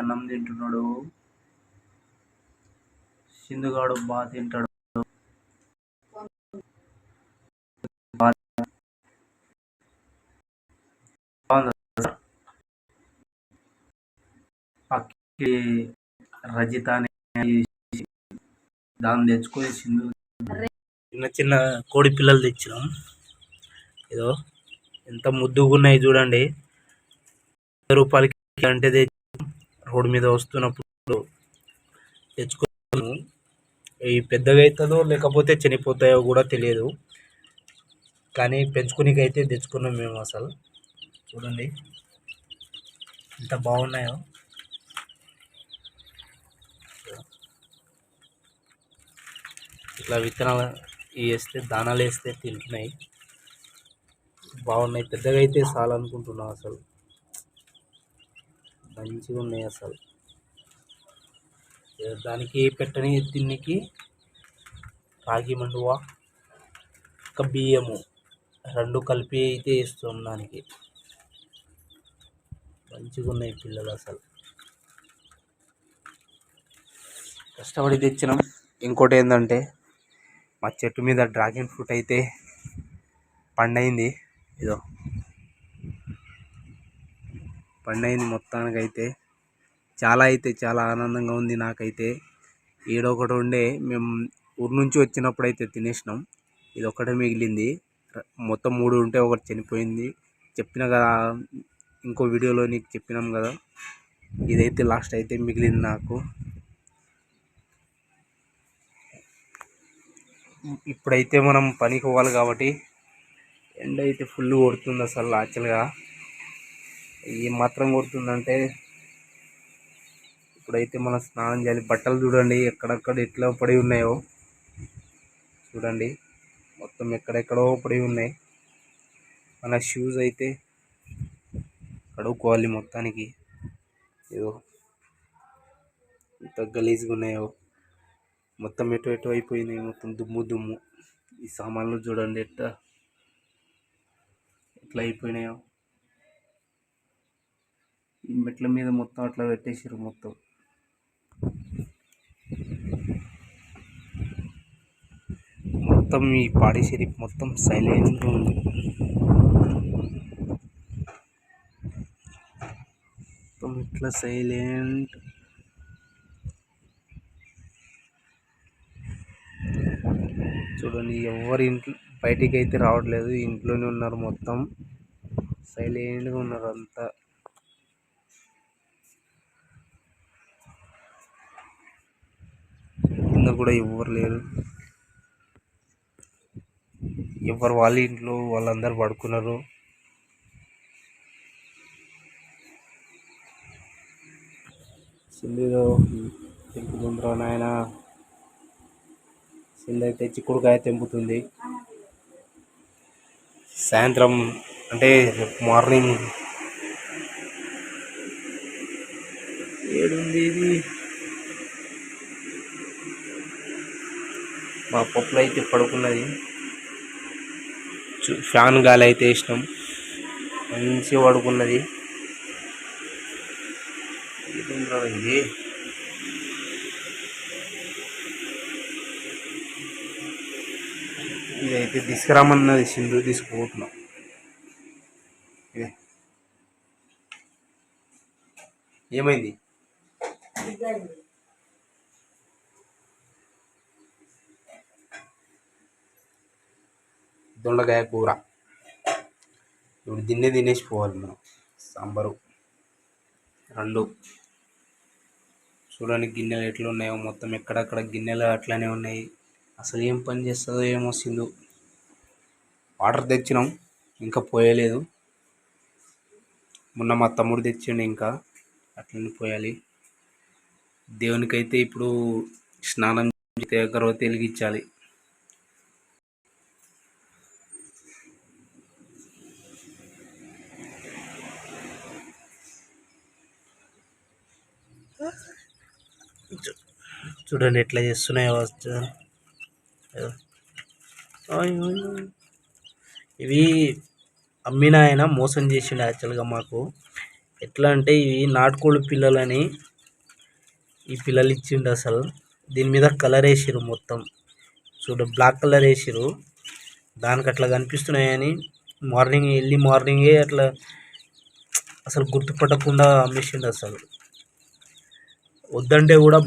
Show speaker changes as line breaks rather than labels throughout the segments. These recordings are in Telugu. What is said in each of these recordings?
అన్నం తింటున్నాడు. సింధుగాడు బాగా తింటాడు. పక్కకి రజిత దాన్ని తెచ్చుకొని సింధు చిన్న చిన్న కోడి పిల్లలు తెచ్చినాం. ఏదో ఎంత ముద్దుగా ఉన్నాయి చూడండి. రూపాయలకి అంటే రోడ్డు మీద వస్తున్నప్పుడు తెచ్చుకున్నాము. ఈ పెద్దగా అవుతుందో లేకపోతే చనిపోతాయో కూడా తెలియదు, కానీ పెంచుకునేకి అయితే తెచ్చుకున్నాం మేము. అసలు చూడండి ఎంత బాగున్నాయో. ఇట్లా విత్తనాలు వేస్తే దానాలు వేస్తే తింటున్నాయి, బాగున్నాయి. పెద్దగా అయితే చాలు అనుకుంటున్నాం. అసలు మంచిగా ఉన్నాయి. అసలు దానికి పెట్టని తిన్నికి రాగి మండువ ఇంకా బియ్యము రెండు కలిపి అయితే ఇస్తాం. దానికి మంచిగా ఉన్నాయి పిల్లలు. అసలు కష్టపడి తెచ్చినాం. ఇంకోటి ఏంటంటే మా చెట్టు మీద డ్రాగన్ ఫ్రూట్ అయితే పండైంది. ఇదో పండైంది మొత్తానికైతే. చాలా ఆనందంగా ఉంది నాకైతే. ఏడొకటి ఉండే మేము ఊరు నుంచి వచ్చినప్పుడు అయితే తినేసినాం. ఇది ఒక్కటే మిగిలింది. మొత్తం 3 ఉంటే ఒకటి చనిపోయింది. చెప్పిన కదా, ఇంకో వీడియోలో నీకు చెప్పినాం కదా. ఇదైతే లాస్ట్ అయితే మిగిలింది నాకు. ఇప్పుడైతే మనం పనికి పోవాలి కాబట్టి ఎండ అయితే ఫుల్ కొడుతుంది. అసలు యాక్చువల్గా ఏం మాత్రం కొడుతుందంటే ఇప్పుడైతే మనం స్నానం చేయాలి. బట్టలు చూడండి ఎక్కడెక్కడ ఎట్లా పడి ఉన్నాయో చూడండి. మొత్తం ఎక్కడెక్కడో పడి ఉన్నాయి. మన షూస్ అయితే కడుక్కోవాలి మొత్తానికి. ఏదో ఎంత గలీజ్గా ఉన్నాయో, మొత్తం ఎటు అయిపోయినాయి. మొత్తం దుమ్ము. ఈ సామాన్లు చూడండి ఎట్లా అయిపోయినాయో. ఈ మెట్ల మీద మొత్తం అట్లా పెట్టేసారు. మొత్తం ఈ పాడిసేరి మొత్తం సైలెంట్గా ఉంది. మొత్తం ఇట్లా సైలెంట్. చూడండి ఎవరి ఇంట్లో బయటికి అయితే రావట్లేదు, ఇంట్లోనే ఉన్నారు. మొత్తం సైలెంట్గా ఉన్నారు అంతా. కింద కూడా ఎవరు లేరు. ఎవరు వాళ్ళ ఇంట్లో వాళ్ళందరూ పడుకున్నారు. సింధులో తెంపుతుందిరా నాయన. సింధు అయితే చిక్కుడుకాయ తెంపుతుంది. సాయంత్రం అంటే మార్నింగ్ 7 ఇది. మా పప్పులు అయితే పడుకున్నది. ఫ్యాన్ గాలి అయితే వేసినాం, మంచిగా పడుకున్నది. ఇది ఇదైతే తీసుకురామన్నది సింధు, తీసుకుపోతున్నాం. ఏమైంది? దొండకాయ కూర. ఇప్పుడు దీన్నే తినేసి పోవాలి మనం. సాంబారు 2. చూడడానికి గిన్నెలు ఎట్లా ఉన్నాయో, మొత్తం ఎక్కడక్కడ గిన్నెలు అట్లానే ఉన్నాయి. అసలు ఏం పని చేస్తుందో ఏమో సింధు. వాటర్ తెచ్చినాం, ఇంకా పోయలేదు. మొన్న మా తమ్ముడు తెచ్చిండు, ఇంకా అట్లనే పోయాలి. దేవునికైతే ఇప్పుడు స్నానం చేస్తే అగరబత్తి వెలిగించాలి. చూడండి ఎట్లా చేస్తున్నాయో. ఇవి అమ్మిన ఆయన మోసం చేసిండు యాక్చువల్గా మాకు. ఎట్లా అంటే ఇవి నాటుకోళ్ళు పిల్లలని ఈ పిల్లలు ఇచ్చిండు. అసలు దీని మీద కలర్ వేసిరు, మొత్తం చూడ బ్లాక్ కలర్ వేసిరు. దానికి అట్లా కనిపిస్తున్నాయని ఎర్లీ మార్నింగే అట్లా అసలు గుర్తుపట్టకుండా అమ్మేసిండు. అసలు వద్దంటే కూడా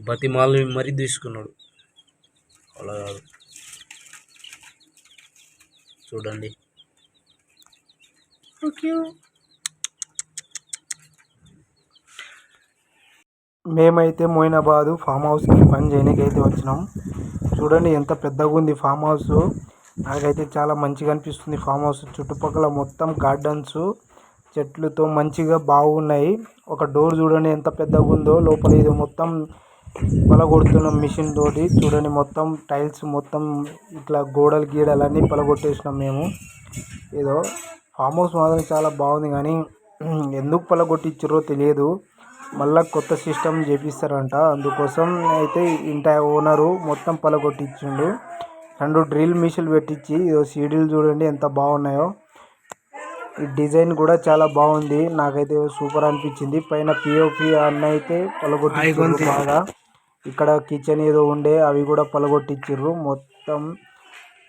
బతిమాలు మరీ తీసుకున్నాడు. అలా కాదు, చూడండి.
మేమైతే మోయినాబాదు ఫామ్ హౌస్కి పని చేయడానికి అయితే వచ్చినాం. చూడండి ఎంత పెద్దగా ఉంది ఫామ్ హౌస్. నాకైతే చాలా మంచిగా అనిపిస్తుంది ఫామ్ హౌస్. చుట్టుపక్కల మొత్తం గార్డెన్స్ చెట్లతో మంచిగా బాగున్నాయి. ఒక డోర్ చూడండి ఎంత పెద్దగా ఉందో. లోపల ఇది మొత్తం పలగొడుతున్నాం మిషన్ తోటి. చూడండి మొత్తం టైల్స్ మొత్తం ఇట్లా గీడలన్నీ పలగొట్టేసినాం మేము. ఏదో ఫామ్ హౌస్ మాత్రం చాలా బాగుంది, కానీ ఎందుకు పలగొట్టించారో తెలియదు. మళ్ళీ కొత్త సిస్టమ్ చేపిస్తారంట, అందుకోసం అయితే ఇంటి ఓనరు మొత్తం పలగొట్టించిండు. 2 డ్రిల్ మిషన్లు పెట్టించి సీడీలు చూడండి ఎంత బాగున్నాయో. ఈ డిజైన్ కూడా చాలా బాగుంది, నాకైతే సూపర్ అనిపించింది. పైన పిఓపి అన్న అయితే పలగొట్టించారు బాగా. ఇక్కడ కిచెన్ ఏదో ఉండే అవి కూడా పలగొట్టించారు మొత్తం.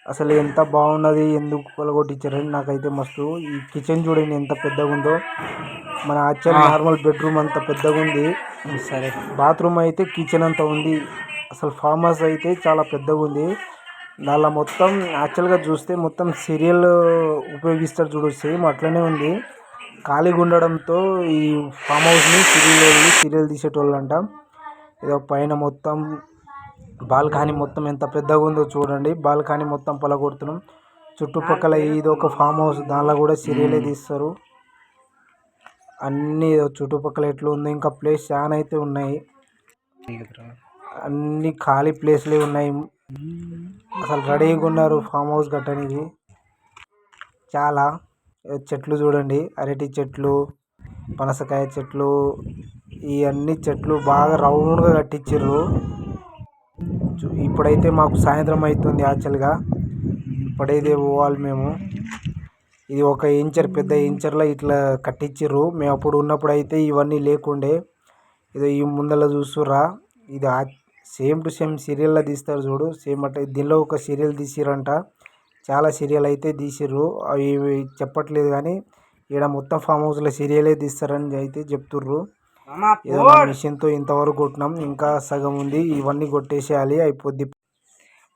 అసలు ఎంత బాగున్నది, ఎందుకు పలగొట్టించారని నాకైతే మస్తు. ఈ కిచెన్ చూడండి ఎంత పెద్దగా ఉందో. మన యాక్చువల్ నార్మల్ బెడ్రూమ్ అంత పెద్దగా ఉంది. సరే, బాత్రూమ్ అయితే కిచెన్ అంత ఉంది. అసలు ఫామ్ హౌస్ అయితే చాలా పెద్దగా ఉంది. దానిలో మొత్తం యాక్చువల్గా చూస్తే మొత్తం సీరియల్ ఉపయోగిస్తారు చూడు, సేమ్ అట్లనే ఉంది. ఖాళీగా ఉండడంతో ఈ ఫామ్ హౌస్ని సీరియల్ తీసేటోళ్ళు అంట. ఏదో పైన మొత్తం బాల్కనీ మొత్తం ఎంత పెద్దగా ఉందో చూడండి. బాల్కనీ మొత్తం పలగొడుతున్నాం. చుట్టుపక్కల ఇది ఒక ఫామ్ హౌస్, దానిలో కూడా సీరియలే తీస్తారు. అన్నీ చుట్టుపక్కల ఎట్లా ఉంది. ఇంకా ప్లేస్ చాలా అయితే ఉన్నాయి, అన్ని ఖాళీ ప్లేస్లే ఉన్నాయి. అసలు రెడీగా ఉన్నారు ఫామ్ హౌస్ కట్టడానికి. చాలా చెట్లు చూడండి, అరటి చెట్లు, పనసకాయ చెట్లు, ఈ అన్ని చెట్లు బాగా రౌండ్గా కట్టించారు. ఇప్పుడైతే మాకు సాయంత్రం అవుతుంది. యాక్చువల్గా ఇప్పుడైతే పోవాలి మేము. ఇది ఒక పెద్ద ఇంచర్లో ఇట్లా కట్టించారు. మేము అప్పుడు ఉన్నప్పుడు అయితే ఇవన్నీ లేకుండే. ఇది ఈ ముందర చూస్తుర్రా, ఇది సేమ్ టు సేమ్ సీరియల్లో తీస్తారు చూడు, సేమ్ అట్లా దీనిలో ఒక సీరియల్ తీసిరంట. చాలా సీరియల్ అయితే తీసిర్రు, అవి చెప్పట్లేదు కానీ ఇక్కడ మొత్తం ఫామ్ హౌస్లో సీరియలే తీస్తారని అయితే చెప్తుర్రు. ఏదో మిషన్తో ఇంతవరకు కొట్టినాం, ఇంకా సగం ఉంది. ఇవన్నీ కొట్టేసేయాలి, అయిపోద్ది.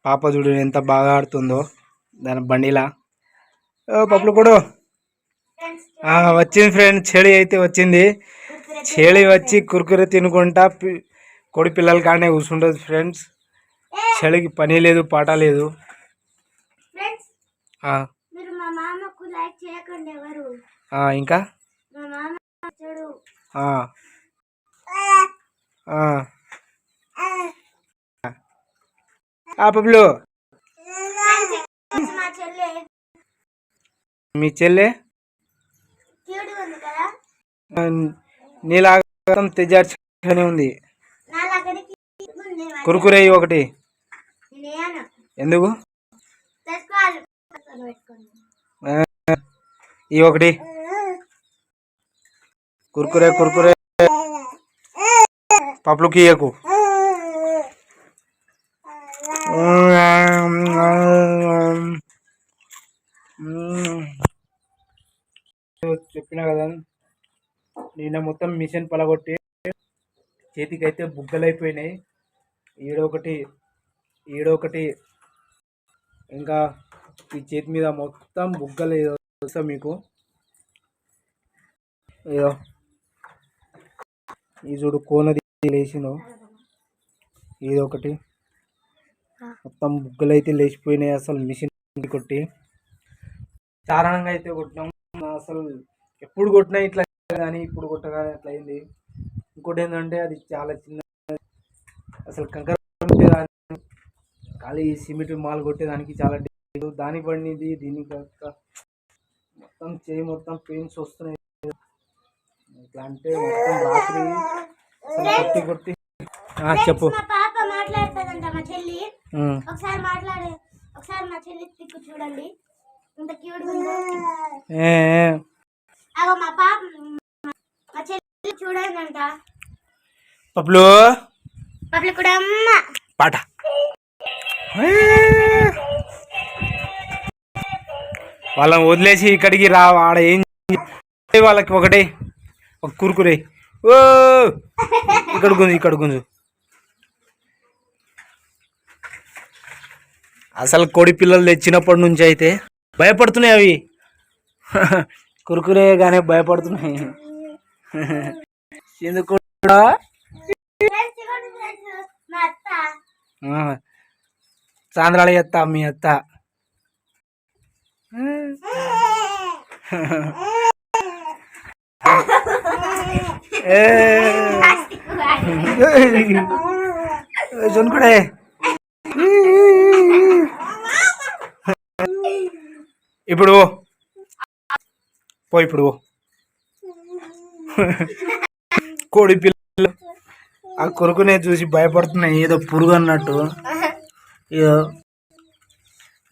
పాప చూడు ఎంత బాగా ఆడుతుందో దాని బండిలా. పప్పులు కూడా వచ్చింది ఫ్రెండ్స్. చెడి అయితే వచ్చింది. చెడి వచ్చి కురుకురే తినుకుంటా కొడి పిల్లల కానే కూర్చుంటుంది ఫ్రెండ్స్. చెడికి పని లేదు, పాట లేదు. ఇంకా పప్పులు మీ చెల్లె నీలాగా తెజార్చనే ఉంది. కురుకురే ఒకటి ఎందుకు, ఈ ఒకటి కురుకురే పప్పులకి ఇయ్యకు. చెప్పినా కదా, నిన్న మొత్తం మిషన్ పలగొట్టి చేతికి అయితే బుగ్గలు అయిపోయినాయి. ఈడొకటి ఇంకా ఈ చేతి మీద మొత్తం బుగ్గలు వస్తా మీకు. ఏదో ఈ చూడు కోనది లేచిందో, ఇదొకటి మొత్తం బుగ్గలు అయితే లేచిపోయినాయి. అసలు మిషన్ కొట్టి చారణంగా అయితే కొట్టినాం. అసలు ఎప్పుడు కొట్టినా ఇట్లా కానీ ఇప్పుడు కొట్టగానే అట్లా అయింది. ఇంకోటి ఏంటంటే అది చాలా చిన్న, అసలు కంకర ఖాళీ సిమెంట్ మాల్ కొట్టేదానికి చాలా దానికి పడినది. దీనికి మొత్తం చేయి మొత్తం పెయిన్స్ వస్తున్నాయి. ఇట్లా అంటే మొత్తం రాత్రి కొట్టి చెప్పు. చూడండి.
చూడండి
పప్పులు
పప్పులు కూడా అమ్మ
పాట వాళ్ళని వదిలేసి ఇక్కడికి రా ఆడ ఏం వాళ్ళకి ఒకటే ఒక కురుకురే ఓ ఇక్కడ గుంజు అసలు కోడి పిల్లలు తెచ్చినప్పటి నుంచి అయితే భయపడుతున్నాయి అవి కురుకురే గానే భయపడుతున్నాయి ఎందుకు సాంద్రాల ఎత్త మీ అత్త జొన్కుడే ఇప్పుడు ఇప్పుడు కోడి పిల్లలు ఆ కొరుకునే చూసి భయపడుతున్నాయి ఏదో పురుగు అన్నట్టు ఏదో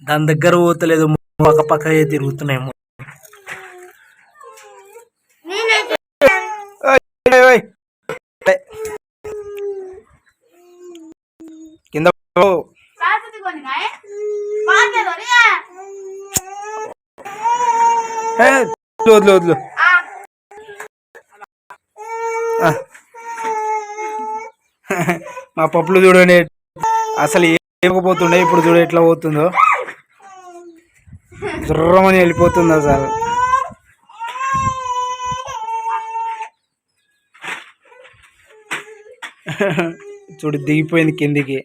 దాని దగ్గర పోతలేదు పక్క పక్క తిరుగుతున్నాయి కింద వద్దు వద్దు మా పప్పులు చూడండి అసలు ఏమకపోతుండే ఇప్పుడు చూడ ఎట్లా పోతుందో జుర్రమని వెళ్ళిపోతుంది అసలు చూడు దిగిపోయింది కిందికి